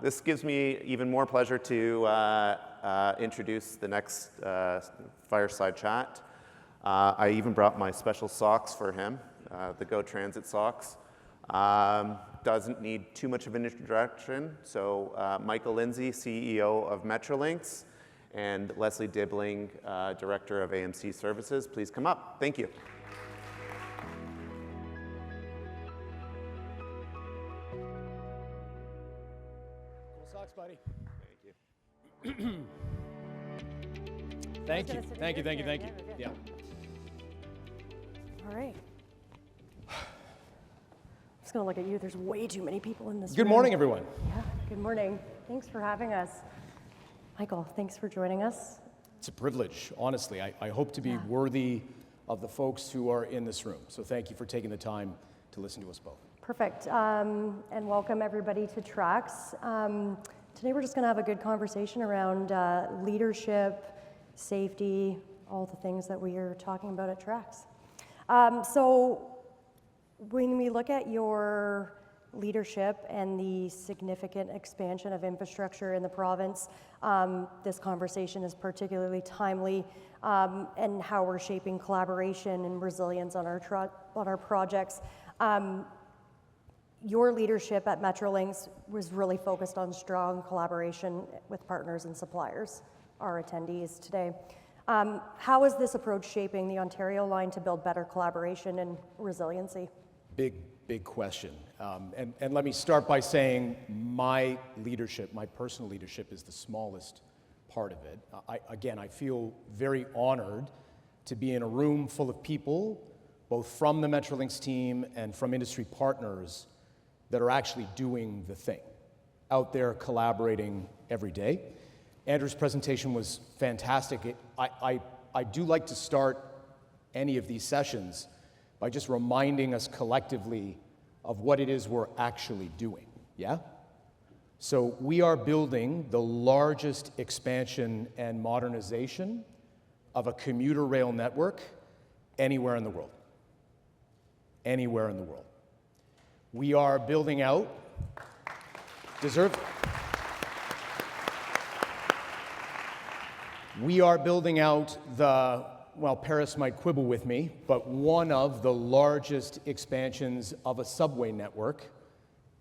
This gives me even more pleasure to introduce the next Fireside Chat. I even brought my special socks for him, the Go Transit socks. Doesn't need too much of an introduction. So Michael Lindsay, CEO of Metrolinx, and Leslie Dibling, Director of AMC Services. Please come up. Thank you. Cool socks, buddy. Thank you. Thank you. Thank you. Thank you. Thank you. Yeah. All right. I'm just going to look at you. There's way too many people in this room. Good morning, everyone. Yeah, good morning. Thanks for having us. Michael, thanks for joining us. It's a privilege, honestly. I hope to be worthy of the folks who are in this room. So thank you for taking the time to listen to us both. Perfect. And welcome, everybody, to TRACCS. Today, we're just going to have a good conversation around leadership, safety, all the things that we are talking about at TRACCS. So when we look at your leadership and the significant expansion of infrastructure in the province, this conversation is particularly timely, and how we're shaping collaboration and resilience on our projects. Your leadership at Metrolinx was really focused on strong collaboration with partners and suppliers, our attendees today. How is this approach shaping the Ontario line to build better collaboration and resiliency? Big question. And let me start by saying my leadership, my personal leadership, is the smallest part of it. I feel very honored to be in a room full of people, both from the Metrolinx team and from industry partners, that are actually doing the thing, out there collaborating every day. Andrew's presentation was fantastic. I do like to start any of these sessions by just reminding us collectively of what it is we're actually doing, yeah? So we are building the largest expansion and modernization of a commuter rail network anywhere in the world. Anywhere in the world. We are building out, we are building out the, well, Paris might quibble with me, but one of the largest expansions of a subway network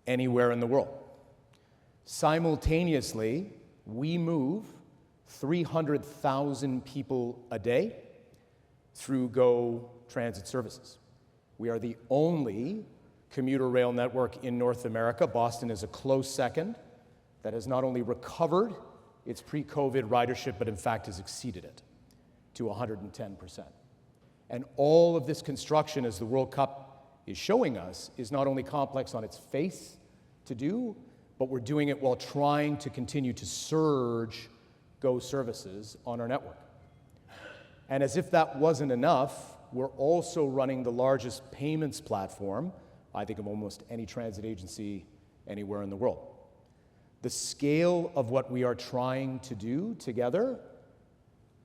anywhere in the world. Simultaneously, we move 300,000 people a day through Go Transit services. We are the only commuter rail network in North America, Boston is a close second, that has not only recovered its pre-COVID ridership, but in fact has exceeded it to 110%. And all of this construction, as the World Cup is showing us, is not only complex on its face to do, but we're doing it while trying to continue to surge Go services on our network. And as if that wasn't enough, we're also running the largest payments platform, I think, of almost any transit agency anywhere in the world. The scale of what we are trying to do together,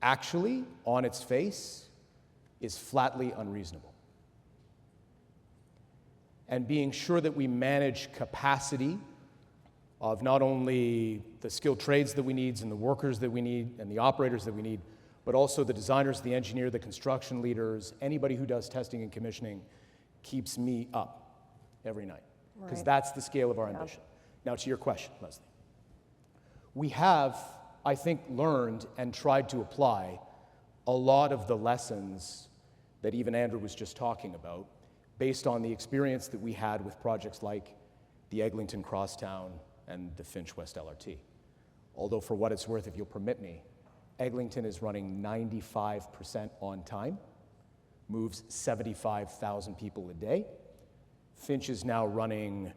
actually, on its face, is flatly unreasonable. And being sure that we manage capacity of not only the skilled trades that we need and the workers that we need and the operators that we need, but also the designers, the engineer, the construction leaders, anybody who does testing and commissioning, keeps me up every night, because that's the scale of our ambition. Now, to your question, Leslie. We have, I think, learned and tried to apply a lot of the lessons that even Andrew was just talking about, based on the experience that we had with projects like the Eglinton Crosstown and the Finch West LRT. Although, for what it's worth, if you'll permit me, Eglinton is running 95% on time, moves 75,000 people a day. Finch is now running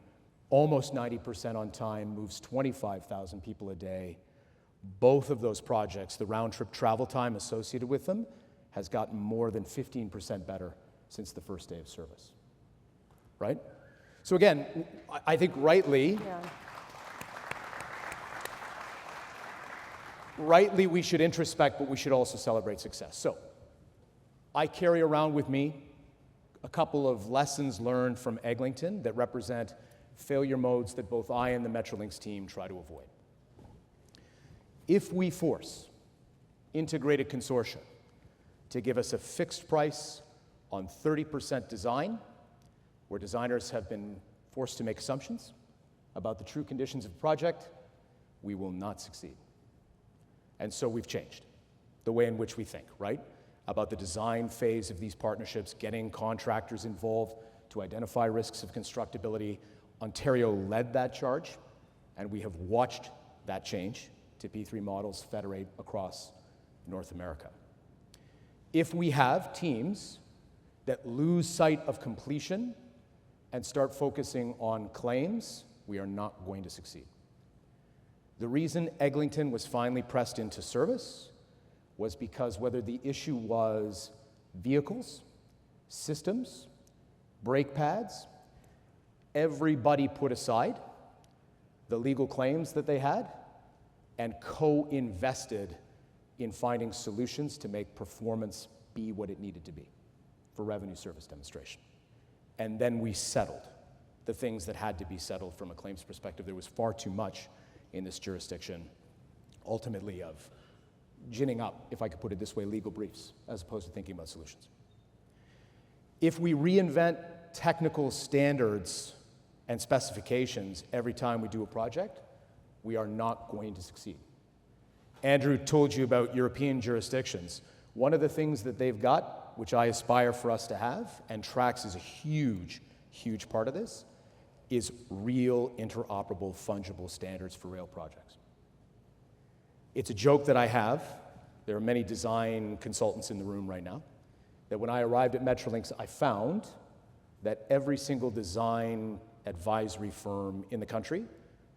almost 90% on time, moves 25,000 people a day. Both of those projects, the round-trip travel time associated with them, has gotten more than 15% better since the first day of service, right? So again, I think rightly we should introspect, but we should also celebrate success. So I carry around with me a couple of lessons learned from Eglinton that represent failure modes that both I and the Metrolinx team try to avoid. If we force integrated consortia to give us a fixed price on 30% design, where designers have been forced to make assumptions about the true conditions of the project, we will not succeed. And so we've changed the way in which we think, right? About the design phase of these partnerships, getting contractors involved to identify risks of constructability. Ontario led that charge, and we have watched that change to P3 models federate across North America. If we have teams that lose sight of completion and start focusing on claims, we are not going to succeed. The reason Eglinton was finally pressed into service was because whether the issue was vehicles, systems, brake pads, everybody put aside the legal claims that they had and co-invested in finding solutions to make performance be what it needed to be for revenue service demonstration. And then we settled the things that had to be settled from a claims perspective. There was far too much in this jurisdiction, ultimately, of ginning up, if I could put it this way, legal briefs, as opposed to thinking about solutions. If we reinvent technical standards and specifications every time we do a project, we are not going to succeed. Andrew told you about European jurisdictions. One of the things that they've got, which I aspire for us to have, and TRACCS is a huge, huge part of this, is real interoperable, fungible standards for rail projects. It's a joke that I have. There are many design consultants in the room right now, that when I arrived at Metrolinx, I found that every single design advisory firm in the country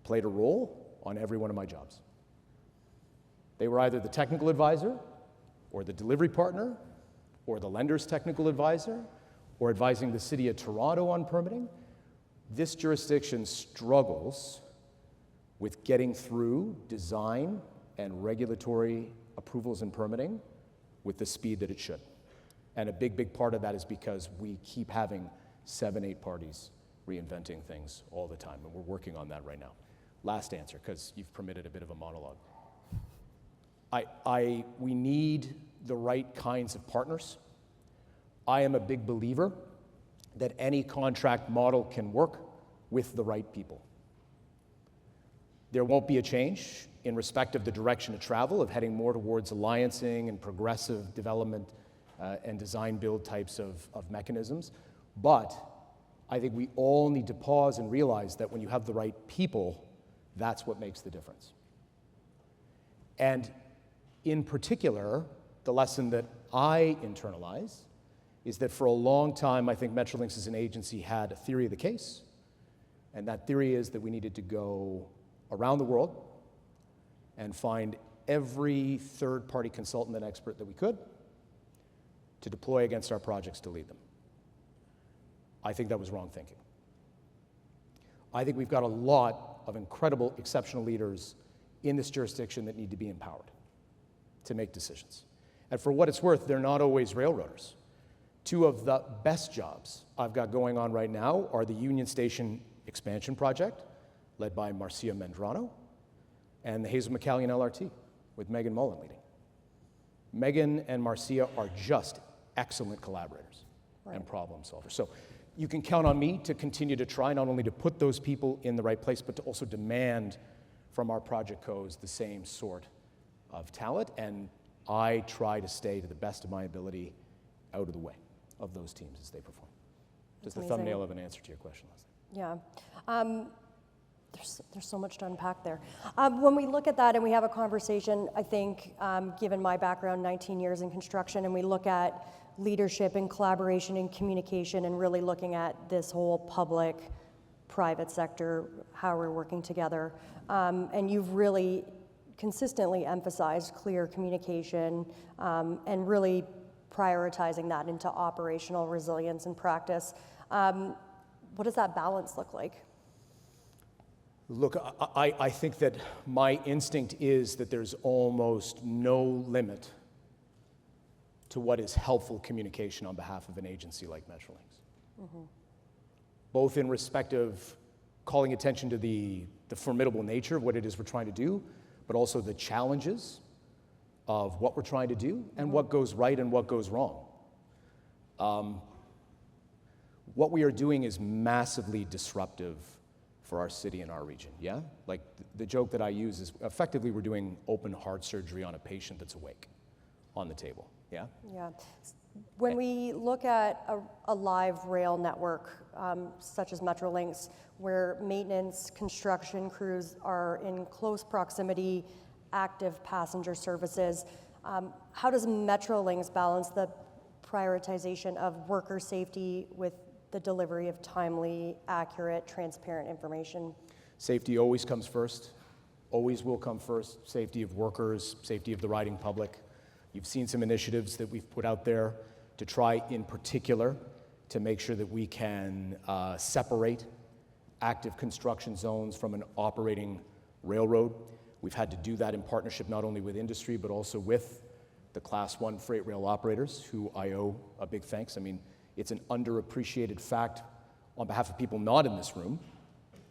played a role on every one of my jobs. They were either the technical advisor, or the delivery partner, or the lender's technical advisor, or advising the City of Toronto on permitting. This jurisdiction struggles with getting through design and regulatory approvals and permitting with the speed that it should. And a big, big part of that is because we keep having 7, 8 parties reinventing things all the time, and we're working on that right now. Last answer, because you've permitted a bit of a monologue. We need the right kinds of partners. I am a big believer that any contract model can work with the right people. There won't be a change in respect of the direction of travel, of heading more towards alliancing and progressive development and design build types of mechanisms. But I think we all need to pause and realize that when you have the right people, that's what makes the difference. And in particular, the lesson that I internalize is that for a long time, I think Metrolinx as an agency had a theory of the case, and that theory is that we needed to go around the world and find every third-party consultant and expert that we could to deploy against our projects to lead them. I think that was wrong thinking. I think we've got a lot of incredible, exceptional leaders in this jurisdiction that need to be empowered to make decisions. And for what it's worth, they're not always railroaders. 2 of the best jobs I've got going on right now are the Union Station expansion project, led by Marcia Mendrano, and the Hazel McCallion LRT, with Megan Mullen leading. Megan and Marcia are just excellent collaborators and problem solvers. So you can count on me to continue to try not only to put those people in the right place, but to also demand from our project co's the same sort of talent. And I try to stay to the best of my ability out of the way of those teams as they perform. Does the thumbnail of an answer to your question, Leslie? Yeah. There's so much to unpack there. When we look at that and we have a conversation, I think, given my background, 19 years in construction, and we look at leadership and collaboration and communication and really looking at this whole public-private sector, how we're working together, and you've really consistently emphasized clear communication and really prioritizing that into operational resilience and practice. What does that balance look like? Look, I think that my instinct is that there's almost no limit to what is helpful communication on behalf of an agency like Metrolinx. Mm-hmm. Both in respect of calling attention to the formidable nature of what it is we're trying to do, but also the challenges of what we're trying to do and what goes right and what goes wrong. What we are doing is massively disruptive for our city and our region, yeah? Like the joke that I use is effectively we're doing open heart surgery on a patient that's awake on the table, yeah? Yeah. When we look at a live rail network, such as Metrolinx, where maintenance, construction crews are in close proximity, active passenger services, how does Metrolinx balance the prioritization of worker safety with the delivery of timely, accurate, transparent information? Safety always comes first, always will come first. Safety of workers, safety of the riding public. You've seen some initiatives that we've put out there to try, in particular, to make sure that we can separate active construction zones from an operating railroad. We've had to do that in partnership not only with industry, but also with the Class 1 freight rail operators, who I owe a big thanks. I mean, it's an underappreciated fact on behalf of people not in this room,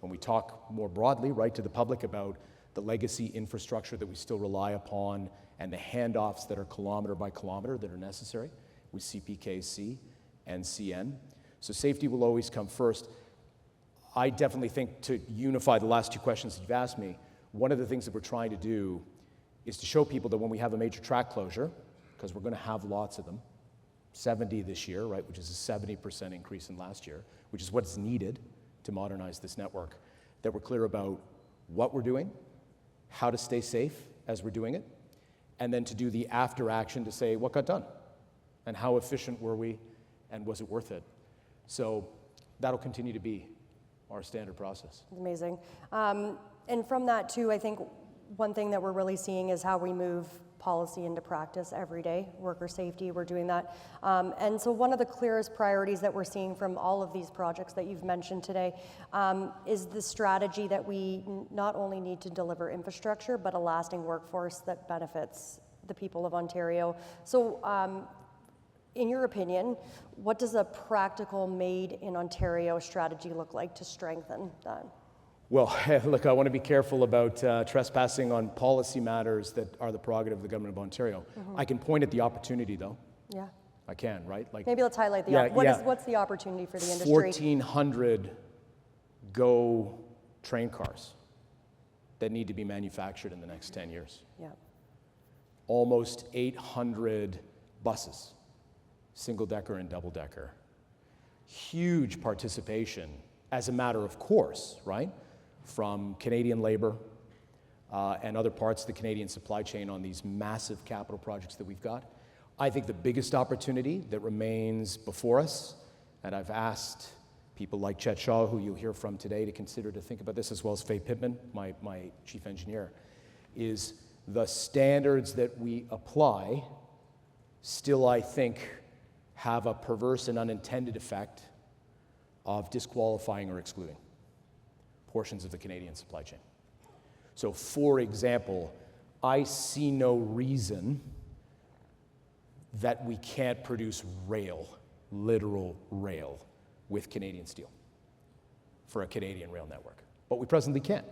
when we talk more broadly, right, to the public about the legacy infrastructure that we still rely upon and the handoffs that are kilometer by kilometer that are necessary with CPKC and CN. So safety will always come first. I definitely think, to unify the last two questions that you've asked me, one of the things that we're trying to do is to show people that when we have a major track closure, because we're going to have lots of them, 70 this year, right, which is a 70% increase in last year, which is what's needed to modernize this network, that we're clear about what we're doing, how to stay safe as we're doing it, and then to do the after action to say what got done and how efficient were we and was it worth it. So that'll continue to be our standard process. Amazing. And from that too, I think one thing that we're really seeing is how we move policy into practice every day. Worker safety, we're doing that. And so one of the clearest priorities that we're seeing from all of these projects that you've mentioned today is the strategy that we not only need to deliver infrastructure, but a lasting workforce that benefits the people of Ontario. So in your opinion, what does a practical made in Ontario strategy look like to strengthen that? Well, look, I want to be careful about trespassing on policy matters that are the prerogative of the Government of Ontario. I can point at the opportunity, though. Yeah. I can, right? Like, maybe let's highlight the what's the opportunity for the industry? 1,400 GO train cars that need to be manufactured in the next 10 years. Yeah. Almost 800 buses, single-decker and double-decker. Huge participation, as a matter of course, right, from Canadian labor and other parts of the Canadian supply chain on these massive capital projects that we've got. I think the biggest opportunity that remains before us, and I've asked people like Chet Shaw, who you'll hear from today, to consider to think about this, as well as Faye Pittman, my chief engineer, is the standards that we apply still, I think, have a perverse and unintended effect of disqualifying or excluding portions of the Canadian supply chain. So, for example, I see no reason that we can't produce rail, literal rail, with Canadian steel for a Canadian rail network. But we presently can't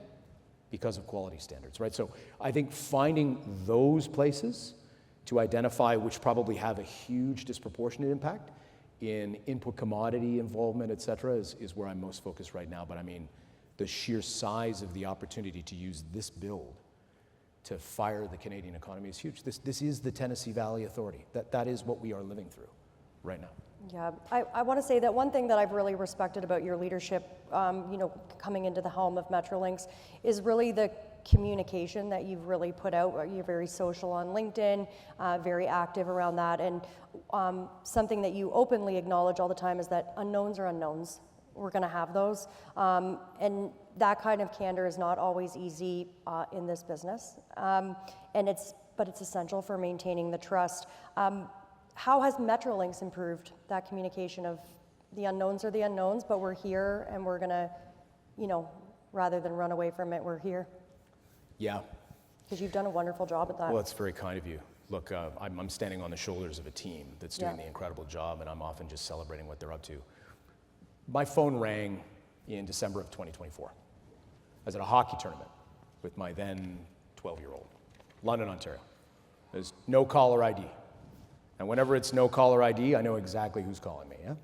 because of quality standards, right? So I think finding those places to identify which probably have a huge disproportionate impact in input commodity involvement, et cetera, is where I'm most focused right now. But I mean, the sheer size of the opportunity to use this build to fire the Canadian economy is huge. This is the Tennessee Valley Authority. That is what we are living through right now. Yeah, I want to say that one thing that I've really respected about your leadership, coming into the helm of Metrolinx, is really the communication that you've really put out. You're very social on LinkedIn, very active around that, and something that you openly acknowledge all the time is that unknowns are unknowns. We're going to have those, and that kind of candor is not always easy in this business, but it's essential for maintaining the trust. How has Metrolinx improved that communication of the unknowns are the unknowns, but we're here and we're gonna, rather than run away from it, we're here? Yeah. Because you've done a wonderful job at that. Well, it's very kind of you. Look, I'm standing on the shoulders of a team that's doing the incredible job, and I'm often just celebrating what they're up to. My phone rang in December of 2024. I was at a hockey tournament with my then 12-year-old, London, Ontario. There's no caller ID. And whenever it's no caller ID, I know exactly who's calling me, yeah?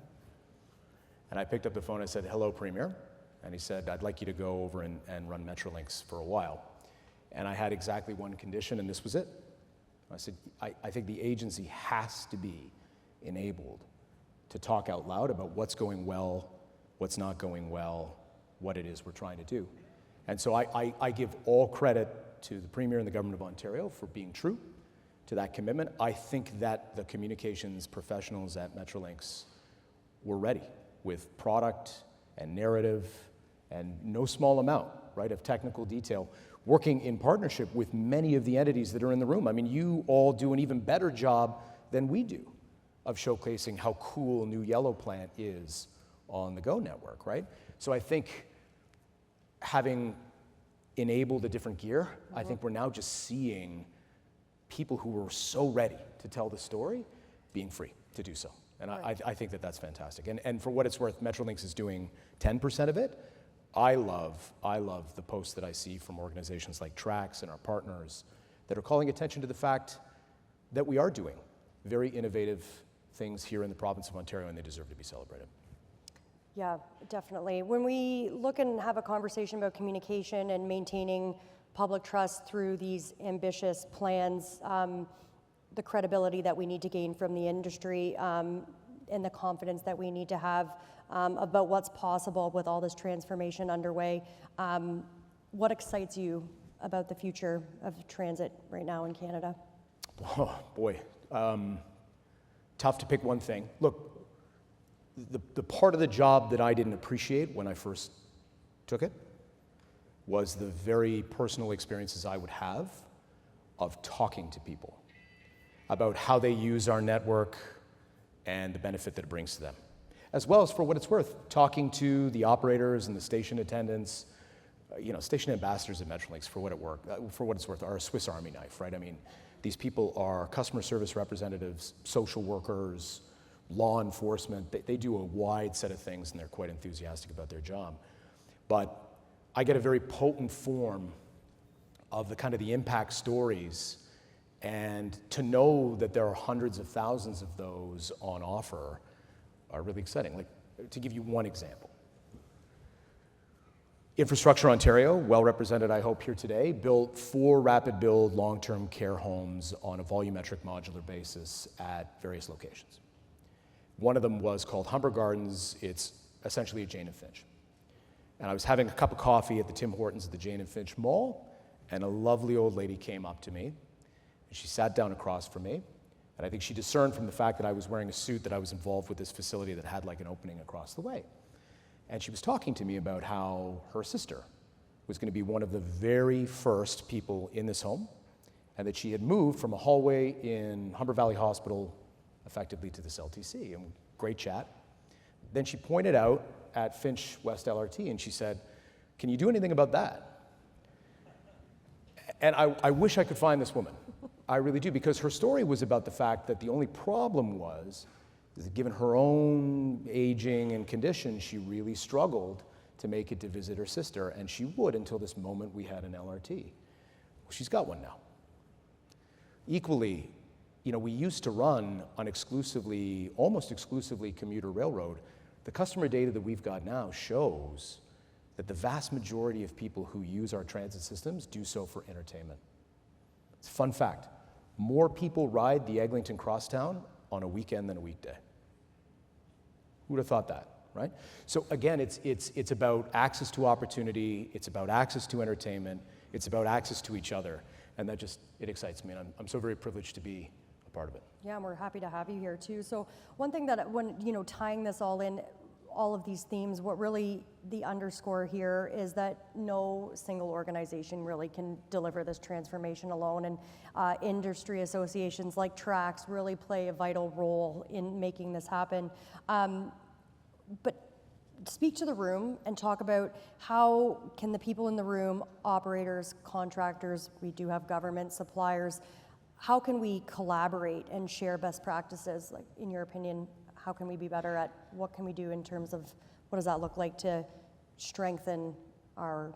And I picked up the phone and I said, hello, Premier. And he said, I'd like you to go over and run Metrolinx for a while. And I had exactly one condition, and this was it. I said, I think the agency has to be enabled to talk out loud about what's going well, what's not going well, what it is we're trying to do. And so I give all credit to the Premier and the Government of Ontario for being true to that commitment. I think that the communications professionals at Metrolinx were ready with product and narrative and no small amount, right, of technical detail, working in partnership with many of the entities that are in the room. I mean, you all do an even better job than we do of showcasing how cool New Yellow Plant is on the Go network, right? So I think having enabled a different gear, I think we're now just seeing people who were so ready to tell the story being free to do so. And right. I think that that's fantastic. And for what it's worth, Metrolinx is doing 10% of it. I love the posts that I see from organizations like TRACCS and our partners that are calling attention to the fact that we are doing very innovative things here in the province of Ontario, and they deserve to be celebrated. Yeah, definitely. When we look and have a conversation about communication and maintaining public trust through these ambitious plans, the credibility that we need to gain from the industry, and the confidence that we need to have about what's possible with all this transformation underway. What excites you about the future of transit right now in Canada? Oh, boy. Tough to pick one thing. Look, the part of the job that I didn't appreciate when I first took it was the very personal experiences I would have of talking to people about how they use our network and the benefit that it brings to them. As well as, for what it's worth, talking to the operators and the station attendants, station ambassadors at Metrolinx, for what it's worth, are a Swiss Army knife, right? I mean, these people are customer service representatives, social workers, law enforcement. They do a wide set of things, and they're quite enthusiastic about their job. But I get a very potent form of the impact stories, and to know that there are hundreds of thousands of those on offer are really exciting. Like, to give you one example, Infrastructure Ontario, well represented I hope here today, built 4 rapid build long-term care homes on a volumetric modular basis at various locations. One of them was called Humber Gardens. It's essentially a Jane and Finch. And I was having a cup of coffee at the Tim Hortons at the Jane and Finch Mall, and a lovely old lady came up to me, and she sat down across from me, and I think she discerned from the fact that I was wearing a suit that I was involved with this facility that had like an opening across the way. And she was talking to me about how her sister was going to be one of the very first people in this home, and that she had moved from a hallway in Humber Valley Hospital effectively to this LTC. And great chat. Then she pointed out at Finch West LRT, and she said, "Can you do anything about that?" And I wish I could find this woman. I really do, because her story was about the fact that the only problem was that given her own aging and condition, she really struggled to make it to visit her sister, and she would until this moment we had an LRT. Well, she's got one now. Equally, we used to run on almost exclusively commuter railroad. The customer data that we've got now shows that the vast majority of people who use our transit systems do so for entertainment. It's a fun fact. More people ride the Eglinton Crosstown on a weekend than a weekday. Who would have thought that, right? So again, it's about access to opportunity, it's about access to entertainment, it's about access to each other, and it excites me, and I'm so very privileged to be a part of it. Yeah, and we're happy to have you here too. So one thing that, when tying this all in, all of these themes, what really the underscore here is that no single organization really can deliver this transformation alone, and industry associations like TRACCS really play a vital role in making this happen. But speak to the room and talk about how can the people in the room, operators, contractors, we do have government, suppliers, how can we collaborate and share best practices? Like, in your opinion, how can we be better at what can we do in terms of what does that look like to strengthen our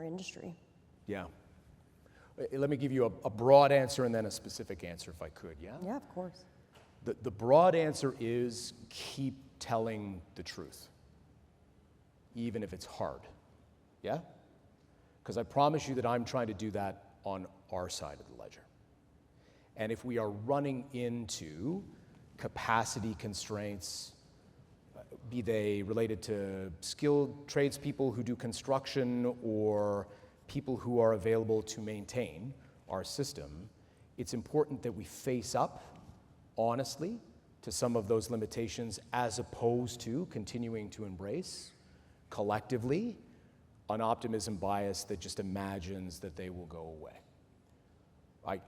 industry? Yeah. Let me give you a broad answer and then a specific answer if I could, yeah? Yeah, of course. The broad answer is keep telling the truth, even if it's hard, yeah? Because I promise you that I'm trying to do that on our side of the ledger. And if we are running into capacity constraints, be they related to skilled tradespeople who do construction or people who are available to maintain our system, it's important that we face up honestly to some of those limitations as opposed to continuing to embrace collectively an optimism bias that just imagines that they will go away.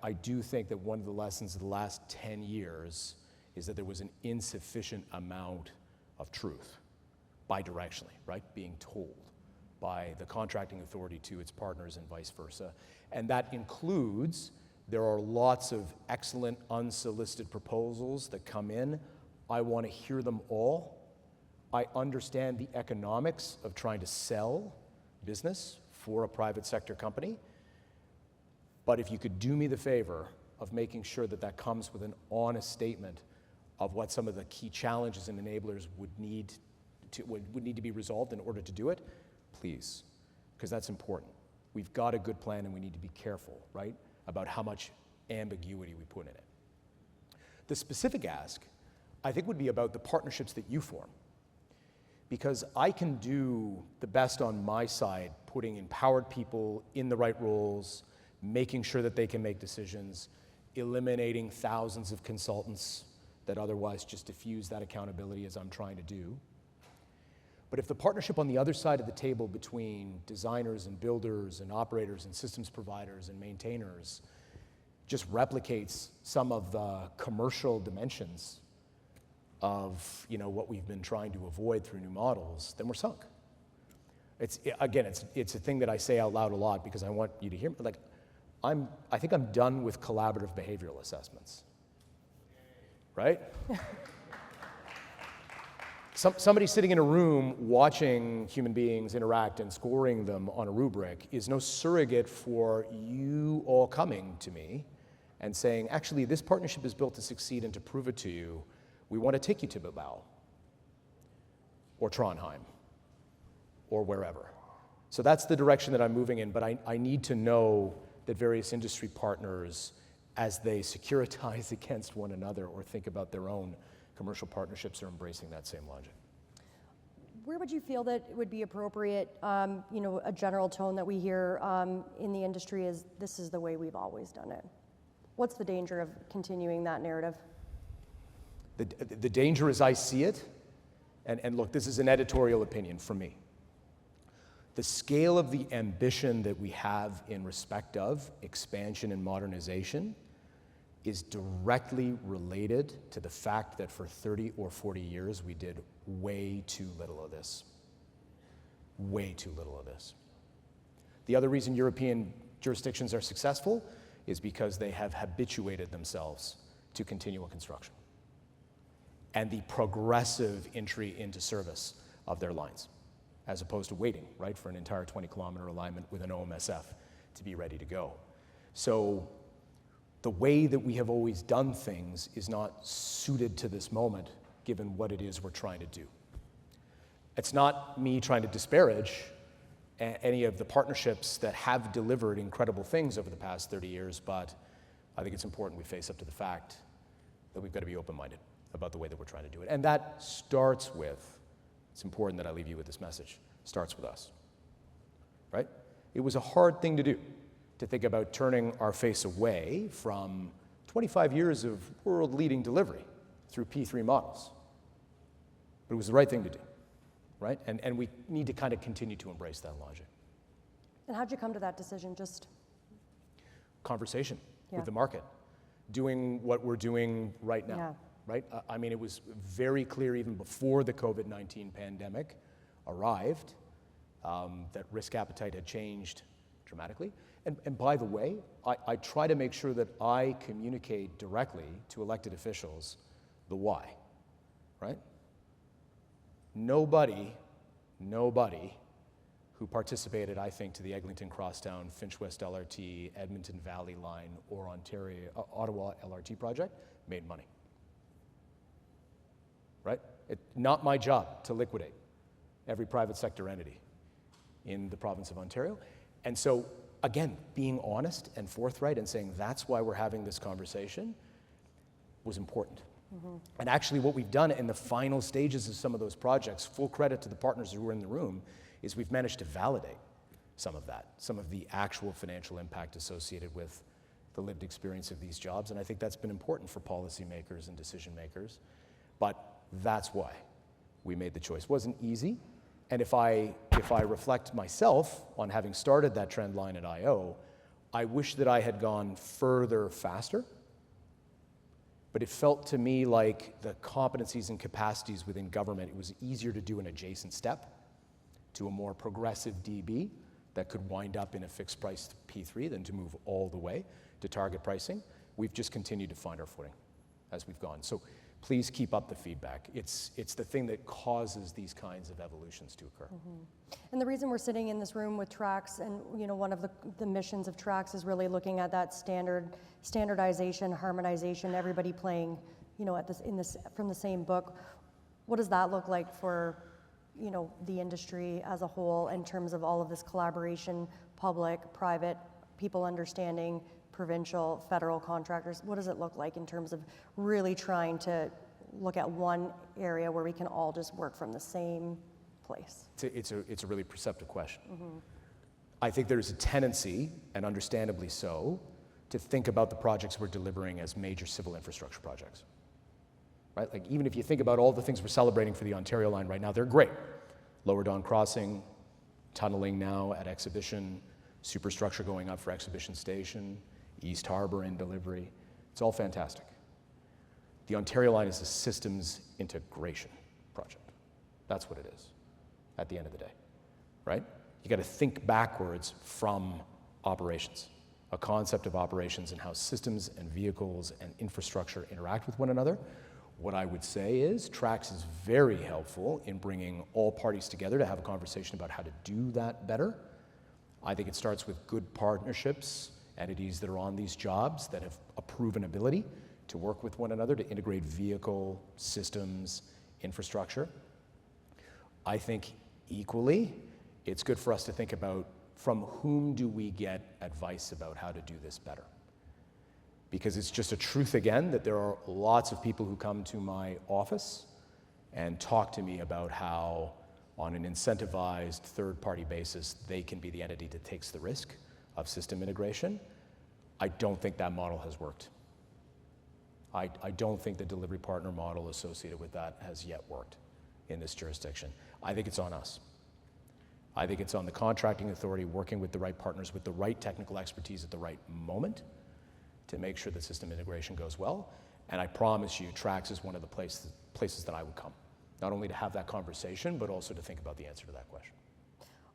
I do think that one of the lessons of the last 10 years is that there was an insufficient amount of truth, bidirectionally, right? Being told by the contracting authority to its partners and vice versa. And that includes, there are lots of excellent unsolicited proposals that come in. I want to hear them all. I understand the economics of trying to sell business for a private sector company. But if you could do me the favor of making sure that that comes with an honest statement of what some of the key challenges and enablers would need to be resolved in order to do it, please, because that's important. We've got a good plan and we need to be careful, right, about how much ambiguity we put in it. The specific ask, I think, would be about the partnerships that you form. Because I can do the best on my side, putting empowered people in the right roles, making sure that they can make decisions, eliminating thousands of consultants that otherwise just diffuse that accountability as I'm trying to do. But if the partnership on the other side of the table between designers and builders and operators and systems providers and maintainers just replicates some of the commercial dimensions of what we've been trying to avoid through new models, then we're sunk. It's a thing that I say out loud a lot because I want you to hear me. Like, I think I'm done with collaborative behavioral assessments, right? Somebody sitting in a room watching human beings interact and scoring them on a rubric is no surrogate for you all coming to me and saying, actually, this partnership is built to succeed, and to prove it to you, we want to take you to Bilbao or Trondheim or wherever. So that's the direction that I'm moving in, but I need to know that various industry partners, as they securitize against one another or think about their own commercial partnerships, are embracing that same logic. Where would you feel that it would be appropriate, a general tone that we hear in the industry is, this is the way we've always done it? What's the danger of continuing that narrative? The danger as I see it, and look, this is an editorial opinion from me. The scale of the ambition that we have in respect of expansion and modernization is directly related to the fact that for 30 or 40 years we did way too little of this. Way too little of this. The other reason European jurisdictions are successful is because they have habituated themselves to continual construction and the progressive entry into service of their lines, as opposed to waiting, right, for an entire 20-kilometer alignment with an OMSF to be ready to go. So the way that we have always done things is not suited to this moment, given what it is we're trying to do. It's not me trying to disparage any of the partnerships that have delivered incredible things over the past 30 years, but I think it's important we face up to the fact that we've got to be open-minded about the way that we're trying to do it. And that starts with, it's important that I leave you with this message, starts with us, right? It was a hard thing to do, to think about turning our face away from 25 years of world-leading delivery through P3 models. But it was the right thing to do, right? And we need to kind of continue to embrace that logic. And how'd you come to that decision? Just conversation with the market, doing what we're doing right now, right? I mean, it was very clear even before the COVID-19 pandemic arrived that risk appetite had changed dramatically. And by the way, I try to make sure that I communicate directly to elected officials the why, right? Nobody who participated, I think, to the Eglinton Crosstown, Finch West LRT, Edmonton Valley Line, or Ottawa LRT project made money. Right? Not my job to liquidate every private sector entity in the province of Ontario. And so, again, being honest and forthright and saying that's why we're having this conversation was important. And actually what we've done in the final stages of some of those projects, full credit to the partners who were in the room, is we've managed to validate some of that, some of the actual financial impact associated with the lived experience of these jobs. And I think that's been important for policymakers and decision makers. But that's why we made the choice. It wasn't easy. And if I reflect myself on having started that trend line at IO, I wish that I had gone further faster. But it felt to me like the competencies and capacities within government, it was easier to do an adjacent step to a more progressive DB that could wind up in a fixed price P3 than to move all the way to target pricing. We've just continued to find our footing as we've gone. So please keep up the feedback. It's the thing that causes these kinds of evolutions to occur. And the reason we're sitting in this room with TRACCS, and one of the missions of TRACCS is really looking at that standardization, harmonization, everybody playing, from the same book. What does that look like for, the industry as a whole in terms of all of this collaboration, public, private, people understanding, provincial, federal contractors? What does it look like in terms of really trying to look at one area where we can all just work from the same place? It's a really perceptive question. I think there's a tendency, and understandably so, to think about the projects we're delivering as major civil infrastructure projects. Right? Like, even if you think about all the things we're celebrating for the Ontario line right now, they're great. Lower Don Crossing, tunneling now at Exhibition, superstructure going up for Exhibition Station, East Harbour in delivery. It's all fantastic. The Ontario line is a systems integration project. That's what it is at the end of the day, right? You got to think backwards from operations, a concept of operations and how systems and vehicles and infrastructure interact with one another. What I would say is TRACCS is very helpful in bringing all parties together to have a conversation about how to do that better. I think it starts with good partnerships, entities that are on these jobs that have a proven ability to work with one another to integrate vehicle, systems, infrastructure. I think equally, it's good for us to think about from whom do we get advice about how to do this better? Because it's just a truth again that there are lots of people who come to my office and talk to me about how on an incentivized third-party basis, they can be the entity that takes the risk of system integration. I don't think that model has worked. I don't think the delivery partner model associated with that has yet worked in this jurisdiction. I think it's on us. I think it's on the contracting authority working with the right partners with the right technical expertise at the right moment to make sure that system integration goes well. And I promise you, TRACCS is one of the places that I would come, not only to have that conversation, but also to think about the answer to that question.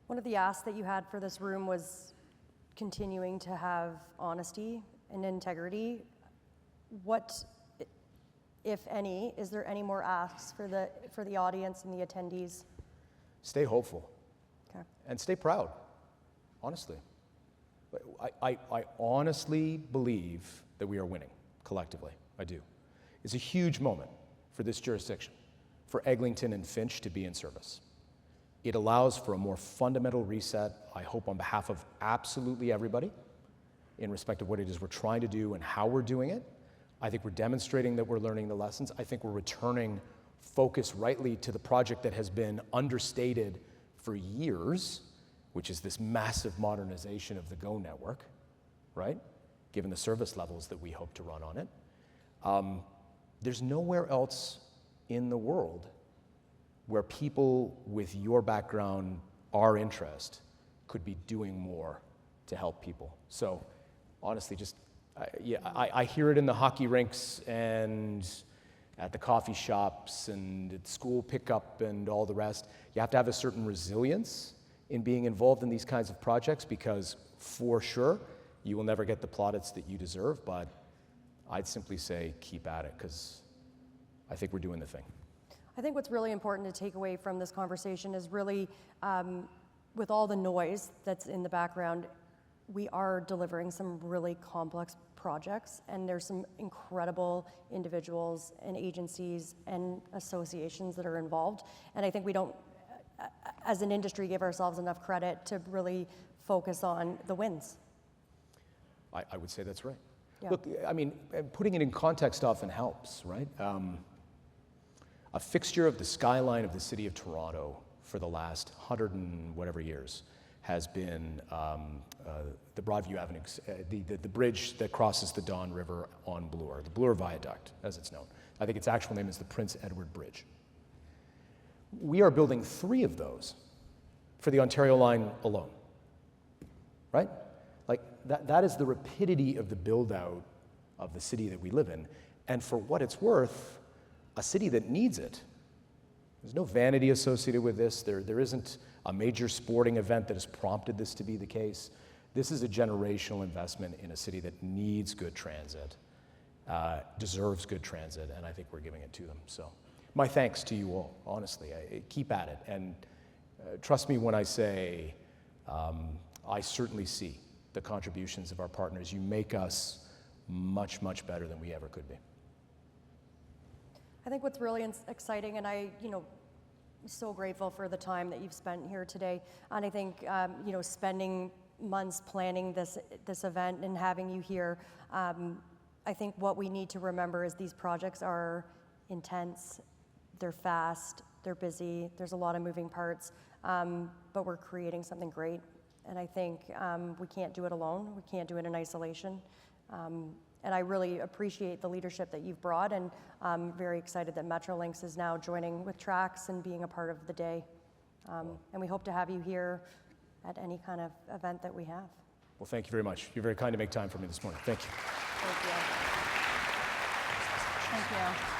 One of the asks that you had for this room was continuing to have honesty and integrity. What, if any, is there any more asks for the audience and the attendees? Stay hopeful. Okay. And stay proud, honestly. I honestly believe that we are winning collectively. I do. It's a huge moment for this jurisdiction, for Eglinton and Finch to be in service. It allows for a more fundamental reset, I hope on behalf of absolutely everybody, in respect of what it is we're trying to do and how we're doing it. I think we're demonstrating that we're learning the lessons. I think we're returning focus rightly to the project that has been understated for years, which is this massive modernization of the GO network, right? Given the service levels that we hope to run on it. There's nowhere else in the world where people with your background, our interest, could be doing more to help people. So honestly, just, I hear it in the hockey rinks and at the coffee shops and at school pickup and all the rest. You have to have a certain resilience in being involved in these kinds of projects because for sure, you will never get the plaudits that you deserve, but I'd simply say keep at it because I think we're doing the thing. I think what's really important to take away from this conversation is really with all the noise that's in the background, we are delivering some really complex projects, and there's some incredible individuals and agencies and associations that are involved. And I think we don't, as an industry, give ourselves enough credit to really focus on the wins. I would say that's right. Yeah. Look, I mean, putting it in context often helps, right? A fixture of the skyline of the city of Toronto for the last 100 and whatever years has been the Broadview Avenue, the bridge that crosses the Don River on Bloor, the Bloor Viaduct, as it's known. I think its actual name is the Prince Edward Bridge. We are building 3 of those for the Ontario line alone, right? Like, that is the rapidity of the build-out of the city that we live in. And for what it's worth, a city that needs it. There's no vanity associated with this. There isn't a major sporting event that has prompted this to be the case. This is a generational investment in a city that needs good transit, deserves good transit, and I think we're giving it to them. So my thanks to you all, honestly. Keep at it. And trust me when I say I certainly see the contributions of our partners. You make us much, much better than we ever could be. I think what's really exciting, and I'm so grateful for the time that you've spent here today, and I think spending months planning this event and having you here, I think what we need to remember is these projects are intense, they're fast, they're busy, there's a lot of moving parts, but we're creating something great, and I think we can't do it alone, we can't do it in isolation. And I really appreciate the leadership that you've brought, and I'm very excited that Metrolinx is now joining with TRACCS and being a part of the day. And we hope to have you here at any kind of event that we have. Well, thank you very much. You're very kind to make time for me this morning. Thank you. Thank you. Thank you.